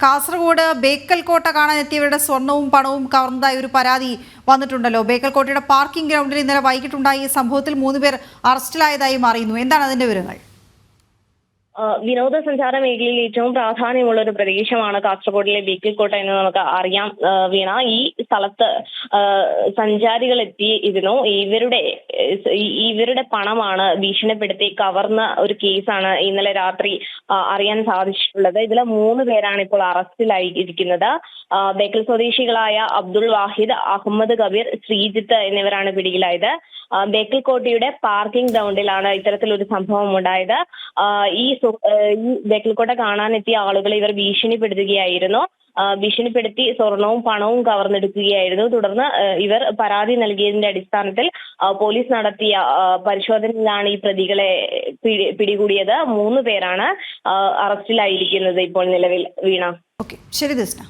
കാസർഗോഡ് ബേക്കൽ കോട്ട കാണാൻ എത്തിയവരുടെ സ്വർണവും പണവും കവർന്നതായി ഒരു പരാതി വന്നിട്ടുണ്ടല്ലോ. ബേക്കൽ കോട്ടയുടെ പാർക്കിംഗ് ഗ്രൗണ്ടിൽ ഇന്നലെ വൈകിട്ടുണ്ടായ ഈ സംഭവത്തിൽ 3 പേർ അറസ്റ്റിലായതായും അറിയുന്നു. എന്താണ് അതിന്റെ വിവരങ്ങൾ? വിനോദസഞ്ചാര മേഖലയിൽ ഏറ്റവും പ്രാധാന്യമുള്ള ഒരു പ്രദേശമാണ് കാസർഗോഡിലെ ബേക്കൽ കോട്ട എന്ന് നമുക്ക് അറിയാം. വീണ, ഈ സ്ഥലത്ത് സഞ്ചാരികൾ എത്തിയിരുന്നു. ഇവരുടെ പണമാണ് ഭീഷണിപ്പെടുത്തി കവർന്ന ഒരു കേസാണ് ഇന്നലെ രാത്രി അറിയാൻ സാധിച്ചിട്ടുള്ളത്. ഇതിലെ 3 പേരാണ് ഇപ്പോൾ അറസ്റ്റിലായിരിക്കുന്നത്. ബേക്കൽ സ്വദേശികളായ അബ്ദുൾ വാഹിദ്, അഹമ്മദ് കബീർ, ശ്രീജിത്ത് എന്നിവരാണ് പിടിയിലായത്. ബേക്കൽ കോട്ടയുടെ പാർക്കിംഗ് ഗ്രൗണ്ടിലാണ് ഇത്തരത്തിലൊരു സംഭവം ഉണ്ടായത്. ഈ ബേക്കൽ കോട്ട കാണാനെത്തിയ ആളുകളെ ഇവർ ഭീഷണിപ്പെടുത്തുകയായിരുന്നു. ഭീഷണിപ്പെടുത്തി സ്വർണവും പണവും കവർന്നെടുക്കുകയായിരുന്നു. തുടർന്ന് ഇവർ പരാതി നൽകിയതിന്റെ അടിസ്ഥാനത്തിൽ പോലീസ് നടത്തിയ പരിശോധനയിലാണ് ഈ പ്രതികളെ പിടികൂടിയത്. 3 പേരാണ് അറസ്റ്റിലായിരിക്കുന്നത് ഇപ്പോൾ നിലവിൽ. വീണ. ശരി ദസ്ന.